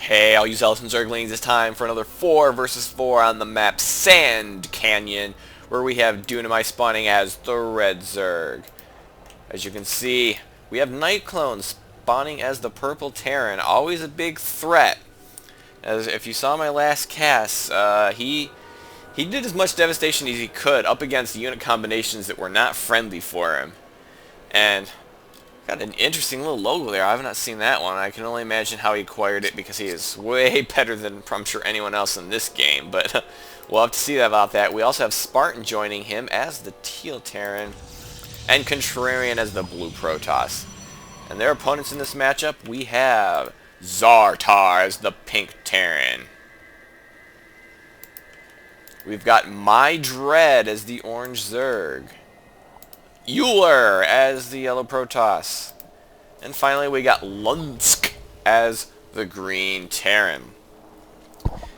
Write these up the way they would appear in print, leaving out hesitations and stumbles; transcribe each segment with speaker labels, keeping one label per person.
Speaker 1: Hey, I'll use Elephant Zerglings this time for another 4 versus 4 on the map Sand Canyon, where we have Dunamai spawning as the Red Zerg. As you can see, we have Night Clones spawning as the Purple Terran, always a big threat. As if you saw my last cast, he did as much devastation as he could up against unit combinations that were not friendly for him. And got an interesting little logo there. I have not seen that one. I can only imagine how he acquired it because he is way better than I'm sure anyone else in this game. But we'll have to see about that. We also have Spartan joining him as the Teal Terran and Contrarian as the Blue Protoss. And their opponents in this matchup, we have Zartar as the Pink Terran. We've got My Dread as the Orange Zerg. Euler as the Yellow Protoss. And finally we got Lunsk as the Green Terran.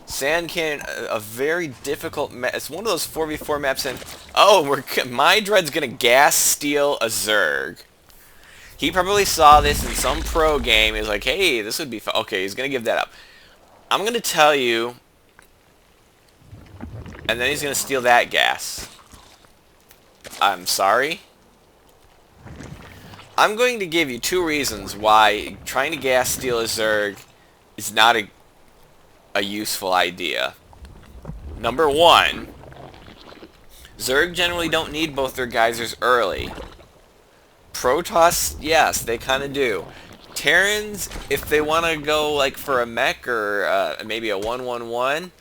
Speaker 1: Sand Canyon, a very difficult map. It's one of those 4v4 maps, and oh, My Dread's gonna gas steal a Zerg. He probably saw this in some pro game. He's like, hey, this would be fun. Okay, he's gonna give that up. I'm gonna tell you, and then he's gonna steal that gas. I'm sorry. I'm going to give you 2 reasons why trying to gas steal a Zerg is not a useful idea. Number 1, Zerg generally don't need both their geysers early. Protoss, yes, they kind of do. Terrans, if they want to go like for a mech or maybe a 1-1-1,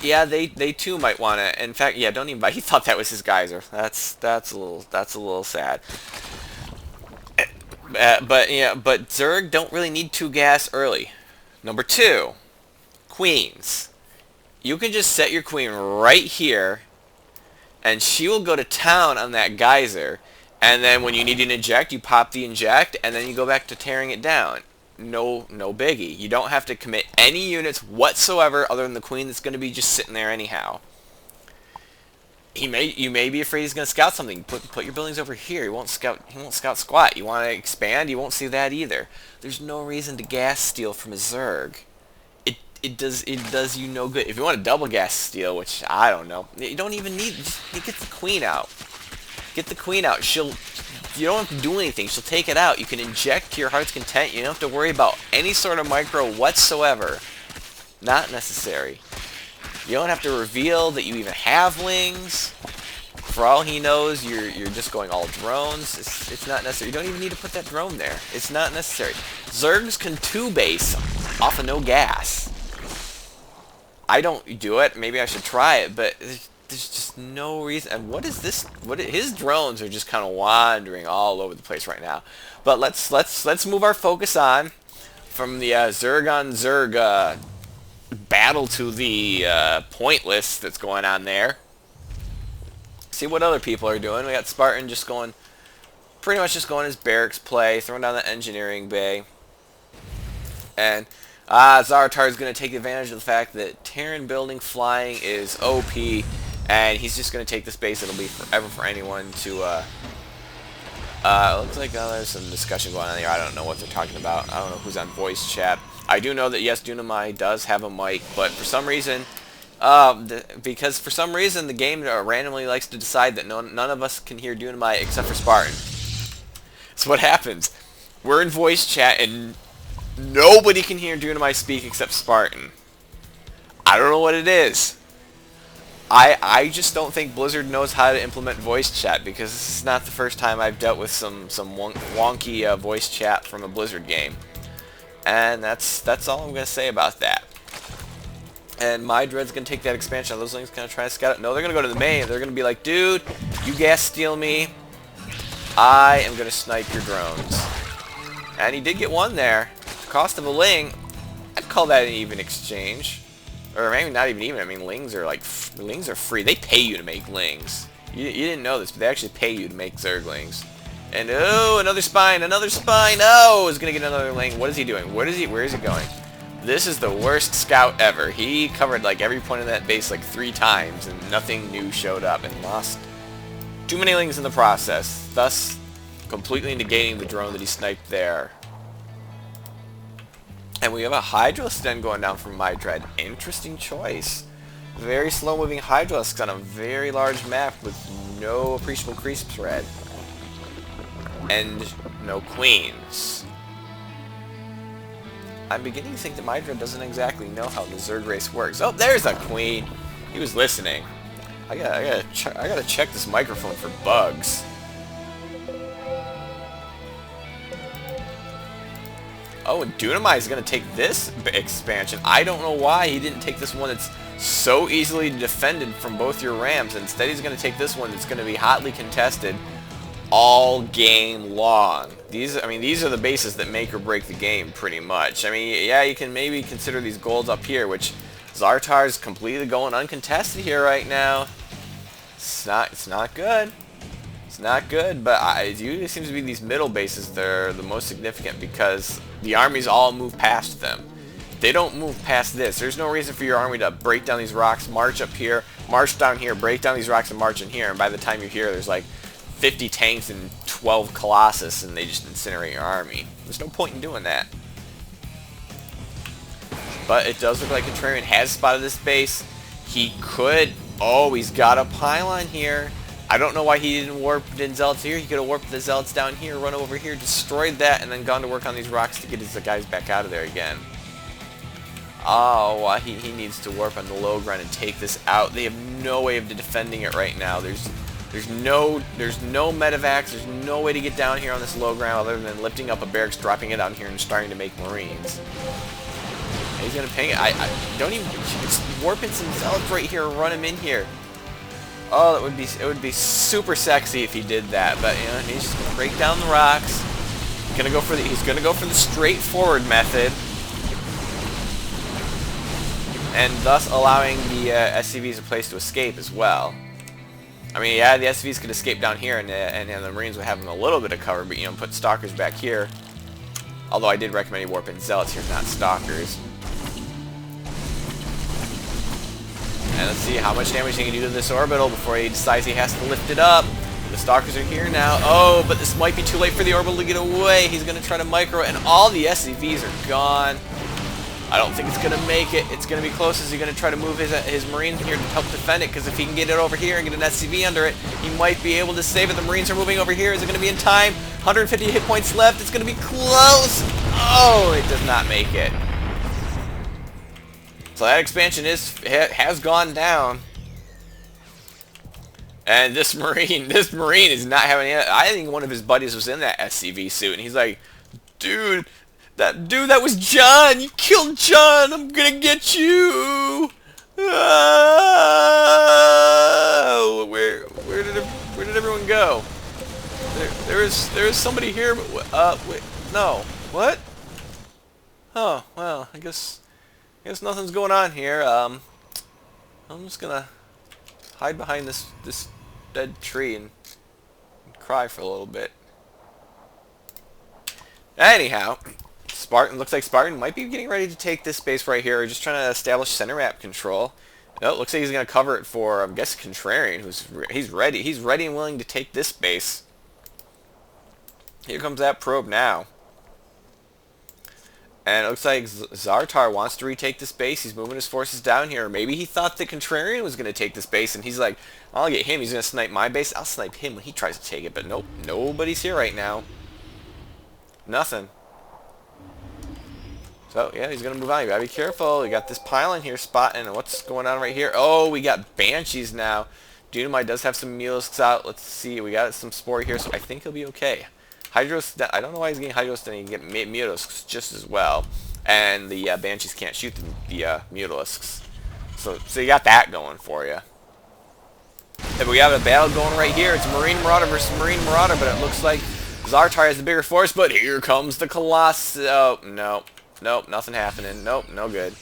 Speaker 1: yeah, they too might want to. In fact, yeah, don't even buy. He thought that was his geyser. That's a little sad. But Zerg don't really need 2 gas early. Number 2, queens. You can just set your queen right here, and she will go to town on that geyser. And then when you need an inject, you pop the inject, and then you go back to tearing it down. No biggie. You don't have to commit any units whatsoever other than the queen that's going to be just sitting there anyhow. You may be afraid he's going to scout something. Put your buildings over here. He won't scout squat. You want to expand? You won't see that either. There's no reason to gas steal from a Zerg. It does you no good. If you want to double gas steal, which I don't know, you don't even need. Just get the queen out. Get the queen out. You don't have to do anything. She'll take it out. You can inject to your heart's content. You don't have to worry about any sort of micro whatsoever. Not necessary. You don't have to reveal that you even have lings. For all he knows, you're just going all drones. It's not necessary. You don't even need to put that drone there. It's not necessary. Zergs can 2-base off of no gas. I don't do it. Maybe I should try it, but there's just no reason. And what is this? His drones are just kind of wandering all over the place right now. But let's move our focus on from the Zerg on Zerg battle to the pointless that's going on there. See what other people are doing. We got Spartan just going, pretty much just going his barracks play, throwing down the engineering bay, and Zartar is going to take advantage of the fact that Terran building flying is OP, and he's just going to take this base. It'll be forever for anyone to, looks like there's some discussion going on here. I don't know what they're talking about. I don't know who's on voice chat. I do know that, yes, Dunamai does have a mic, but for some reason, because for some reason the game randomly likes to decide that none of us can hear Dunamai except for Spartan. So what happens? We're in voice chat, and nobody can hear Dunamai speak except Spartan. I don't know what it is. I just don't think Blizzard knows how to implement voice chat, because this is not the first time I've dealt with some wonky voice chat from a Blizzard game. And that's all I'm going to say about that. And My Dread's going to take that expansion. Are those things going to try to scout it? No, they're going to go to the main. They're going to be like, dude, you gas steal me. I am going to snipe your drones. And he did get one there. Cost of a ling. I'd call that an even exchange. Or maybe not even even. I mean, lings are free. They pay you to make lings. You didn't know this, but they actually pay you to make Zerglings. And oh, another spine, another spine. Oh, is gonna get another ling. What is he doing? Where is he going? This is the worst scout ever. He covered like every point of that base like 3 times, and nothing new showed up, and lost too many lings in the process, thus completely negating the drone that he sniped there. And we have a Hydro-Sten going down from my Dread. Interesting choice. Very slow-moving Hydro-Sten on a very large map with no appreciable creep spread. And no queens. I'm beginning to think that my Dread doesn't exactly know how the Zerg race works. Oh, there's a queen! He was listening. I gotta check this microphone for bugs. Oh, and Dunamai is going to take this expansion. I don't know why he didn't take this one that's so easily defended from both your Rams. Instead, he's going to take this one that's going to be hotly contested all game long. These are the bases that make or break the game, pretty much. I mean, yeah, you can maybe consider these golds up here, which Zartar's completely going uncontested here right now. It's not good. It's not good, but it usually seems to be these middle bases that are the most significant because the armies all move past them. They don't move past this. There's no reason for your army to break down these rocks, march up here, march down here, break down these rocks, and march in here. And by the time you're here, there's like 50 tanks and 12 Colossus, and they just incinerate your army. There's no point in doing that. But it does look like Contrarian has spotted this base. He could... Oh, he's got a pylon here. I don't know why he didn't warp in Zealots here. He could have warped the Zealots down here, run over here, destroyed that, and then gone to work on these rocks to get his guys back out of there again. Oh, he needs to warp on the low ground and take this out. They have no way of defending it right now. There's no medevacs. There's no way to get down here on this low ground other than lifting up a barracks, dropping it down here, and starting to make Marines. And he's gonna ping it. I don't even just warp in some Zealots right here and run him in here. Oh, it would be super sexy if he did that, but you know, he's just gonna break down the rocks. He's gonna go for the straightforward method, and thus allowing the SCVs a place to escape as well. I mean, yeah, the SCVs could escape down here, and the Marines would have them a little bit of cover, but you know, put Stalkers back here. Although I did recommend you warp in Zealots here, not Stalkers. And let's see how much damage he can do to this orbital before he decides he has to lift it up. The Stalkers are here now. Oh, but this might be too late for the orbital to get away. He's going to try to micro, and all the SCVs are gone. I don't think it's going to make it. It's going to be close. Is he going to try to move his Marines in here to help defend it? Because if he can get it over here and get an SCV under it, he might be able to save it. The Marines are moving over here. Is it going to be in time? 150 hit points left. It's going to be close. Oh, it does not make it. So that expansion has gone down. And this Marine is not having any... I think one of his buddies was in that SCV suit, and he's like, Dude, that was John! You killed John! I'm gonna get you! Oh, where did everyone go? There is somebody here, but wait, no. What? Oh, well, I guess nothing's going on here. I'm just gonna hide behind this dead tree and cry for a little bit. Anyhow, looks like Spartan might be getting ready to take this base right here, just trying to establish center map control. No, it looks like he's gonna cover it for, I guess, Contrarian, he's ready. He's ready and willing to take this base. Here comes that probe now. And it looks like Zartar wants to retake this base. He's moving his forces down here. Maybe he thought the Contrarian was going to take this base, and he's like, I'll get him. He's going to snipe my base. I'll snipe him when he tries to take it. But nope, nobody's here right now. Nothing. So, yeah, he's going to move on. You got to be careful. We got this pylon here spotting. And what's going on right here? Oh, we got Banshees now. Dunamai does have some Mulisks out. Let's see. We got some Spore here, so I think he'll be okay. Hydros, I don't know why he's getting Hydros, then he can get Mulisks just as well. And the Banshees can't shoot the Mulisks. So you got that going for you. And we have a battle going right here. It's Marine Marauder versus Marine Marauder, but it looks like Zartar has the bigger force, but here comes the Colossus. Oh, no. Nope, nothing happening. Nope, no good.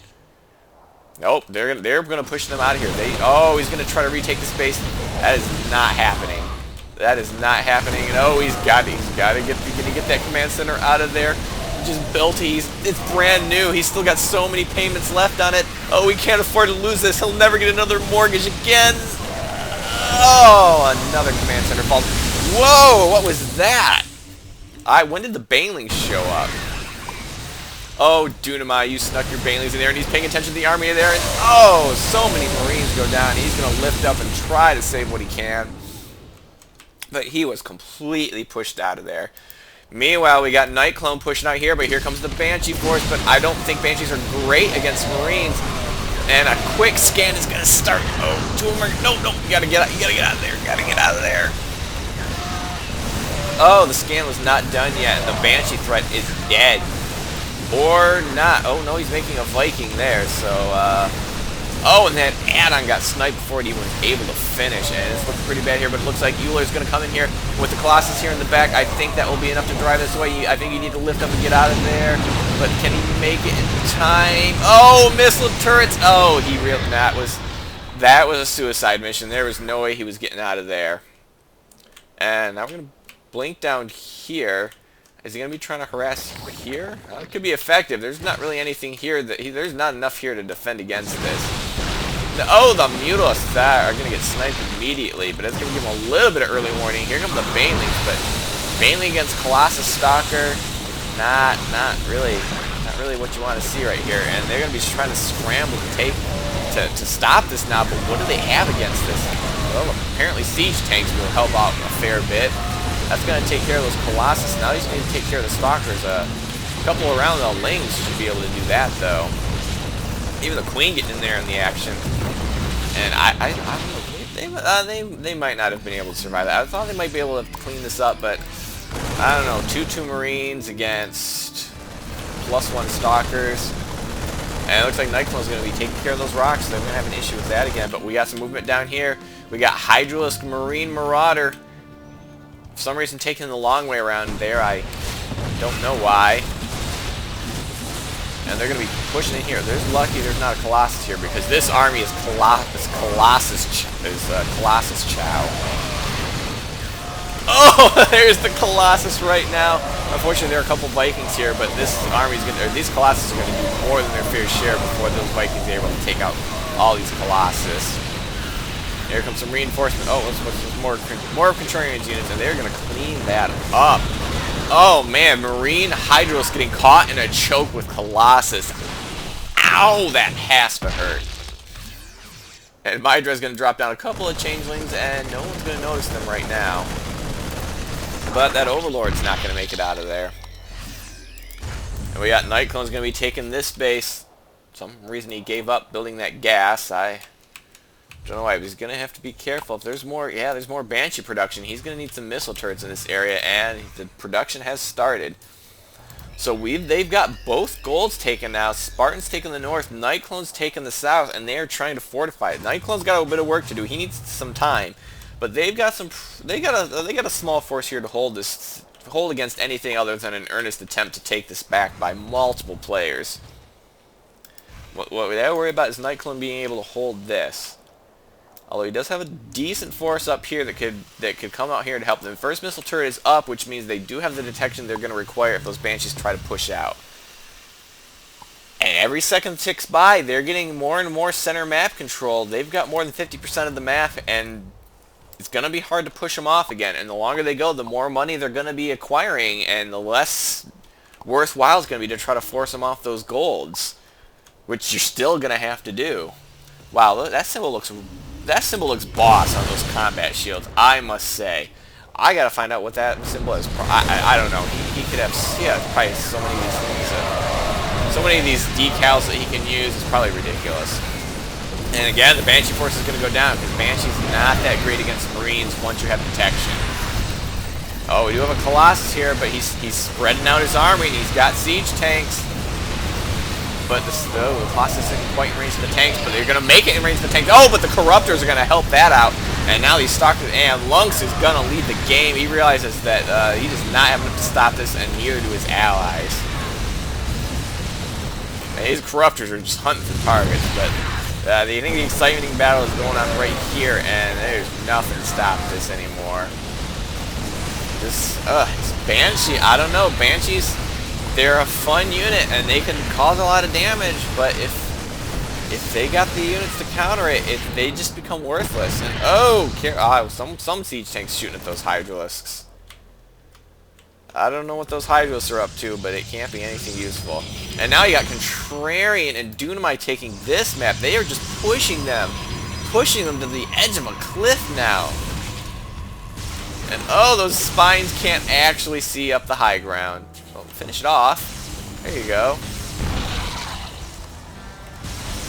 Speaker 1: Nope, they're gonna push them out of here. Oh, he's gonna try to retake the space. That is not happening. That is not happening. And oh, he's got to get that command center out of there. Just built it. It's brand new. He's still got so many payments left on it. Oh, we can't afford to lose this. He'll never get another mortgage again. Oh, another command center falls. Whoa, what was that? When did the Banelings show up? Oh, Dunamai, you snuck your Baneleys in there, and he's paying attention to the army there, and oh, so many Marines go down. He's going to lift up and try to save what he can. But he was completely pushed out of there. Meanwhile, we got Night Clone pushing out here, but here comes the Banshee force, but I don't think Banshees are great against Marines. And a quick scan is going to start. Oh, two of them are, no, you got to get out, you got to get out of there, got to get out of there. Oh, the scan was not done yet, and the Banshee threat is dead. Or not. Oh, no, he's making a Viking there, so, oh, and that add-on got sniped before it even was able to finish, and it's looking pretty bad here, but it looks like Euler's going to come in here with the Colossus here in the back. I think that will be enough to drive this away. I think you need to lift up and get out of there, but can he make it in time? Oh, missile turrets! Oh, he really... That was a suicide mission. There was no way he was getting out of there. And now we're going to blink down here. Is he going to be trying to harass here? It could be effective. There's not really anything here. There's not enough here to defend against this. Oh, the Mutalisks are going to get sniped immediately, but it's going to give him a little bit of early warning. Here come the Baneleys, but Baneling against Colossus Stalker, not really what you want to see right here. And they're going to be trying to scramble to stop this now, but what do they have against this? Well, apparently siege tanks will help out a fair bit. That's going to take care of those Colossus. Now he's going to take care of the Stalkers. A couple around the Lings should be able to do that, though. Even the Queen getting in there in the action. And I don't know. They might not have been able to survive that. I thought they might be able to clean this up, but I don't know. 2-2 Marines against +1 Stalkers. And it looks like Night Clone's going to be taking care of those rocks, so they're going to have an issue with that again. But we got some movement down here. We got Hydralisk Marine Marauder. For some reason taking the long way around there. I don't know why. And they're going to be pushing in here. There's lucky there's not a Colossus here, because this army is Colossus Chow. Oh, there's the Colossus right now. Unfortunately, there are a couple Vikings here, but this army's going to, these Colossus are going to do more than their fair share before those Vikings are able to take out all these Colossus. Here comes some reinforcement. Oh, more Contrarians units, and they're going to clean that up. Oh, man, Marine Hydralis getting caught in a choke with Colossus. Ow, that has to hurt. And Mydra's going to drop down a couple of Changelings, and no one's going to notice them right now. But that Overlord's not going to make it out of there. And we got Night Clone's going to be taking this base. Some reason he gave up building that gas. I don't know why, but he's going to have to be careful. If there's more, yeah, there's more Banshee production. He's going to need some missile turrets in this area, and the production has started. So they've got both golds taken now. Spartan's taken the north, Night Clone's taken the south, and they are trying to fortify it. Night Clone's got a bit of work to do. He needs some time, but they've got some. They got a small force here to hold against anything other than an earnest attempt to take this back by multiple players. What we gotta worry about is Night Clone being able to hold this. Although he does have a decent force up here that could come out here to help them. First missile turret is up, which means they do have the detection they're going to require if those Banshees try to push out. And every second ticks by, they're getting more and more center map control. They've got more than 50% of the map, and it's going to be hard to push them off again. And the longer they go, the more money they're going to be acquiring, and the less worthwhile it's going to be to try to force them off those golds, which you're still going to have to do. Wow, that symbol looks boss on those combat shields, I must say. I gotta find out what that symbol is. I don't know. He could have, yeah, probably so many of these things. So many of these decals that he can use is probably ridiculous. And again, the Banshee force is gonna go down because Banshee's not that great against Marines once you have detection. Oh, we do have a Colossus here, but he's spreading out his army and he's got siege tanks. But the Colossus isn't quite in range of the tanks, but they're going to make it in range of the tanks. Oh, but the Corruptors are going to help that out. And now he's Stalkers, and Lunks is going to lead the game. He realizes that he does not have enough to stop this, and neither do his allies. And his Corruptors are just hunting for targets, but I think the exciting battle is going on right here, and there's nothing to stop this anymore. This Banshee, I don't know, Banshees, they're a fun unit and they can cause a lot of damage, but if they got the units to counter it, they just become worthless. And some siege tanks shooting at those Hydralisks. I don't know what those Hydros are up to, but it can't be anything useful. And now you got Contrarian and Dunamite taking this map. They are just pushing them to the edge of a cliff now. And oh, those spines can't actually see up the high ground. Well, finish it off. There you go.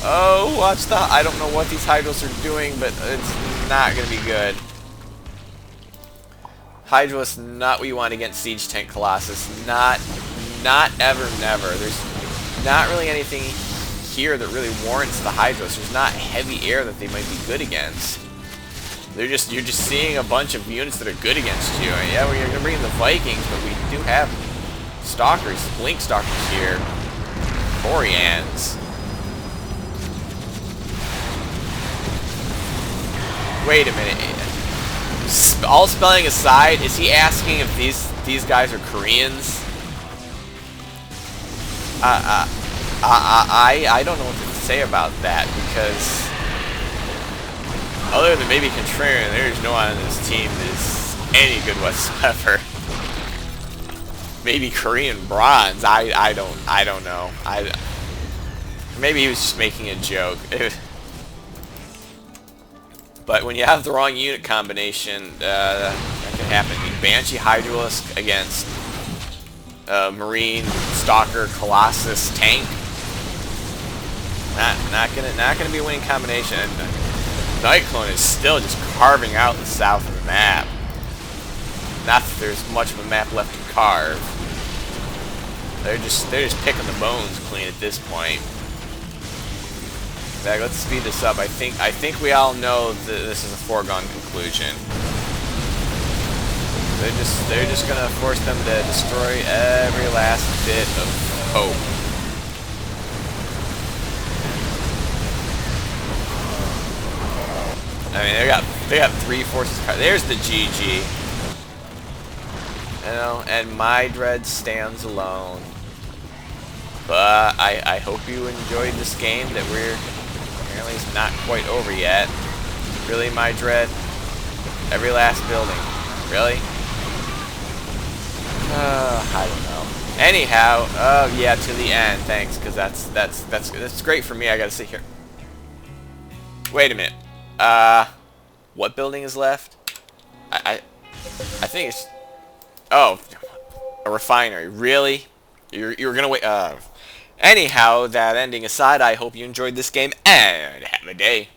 Speaker 1: Oh, watch the... I don't know what these Hydros are doing, but it's not going to be good. Hydros not what you want against Siege Tank Colossus. Not ever, never. There's not really anything here that really warrants the Hydros. There's not heavy air that they might be good against. You're just seeing a bunch of units that are good against you. And yeah, we're gonna bring in the Vikings, but we do have Stalkers, Blink Stalkers here. Corians. Wait a minute. All spelling aside, is he asking if these guys are Koreans? I don't know what to say about that, because other than maybe Contrarian, there's no one on this team that is any good whatsoever. Maybe Korean Bronze. I don't know. Maybe he was just making a joke. But when you have the wrong unit combination, that can happen. I mean, Banshee Hydralisk against Marine Stalker Colossus Tank. Not gonna be a winning combination. Nightclone is still just carving out the south of the map. Not that there's much of a map left to carve. They're just picking the bones clean at this point. In fact, let's speed this up. I think we all know that this is a foregone conclusion. They're just gonna force them to destroy every last bit of hope. I mean, they got 3 forces. There's the GG. You know, and my dread stands alone. But I hope you enjoyed this game that we're apparently is not quite over yet. Really, my dread? Every last building. Really? I don't know. Anyhow, yeah, to the end. Thanks, because that's great for me. I gotta sit here. Wait a minute. What building is left? I think it's... Oh, a refinery. Really? You're gonna wait... Anyhow, that ending aside, I hope you enjoyed this game, and have a day.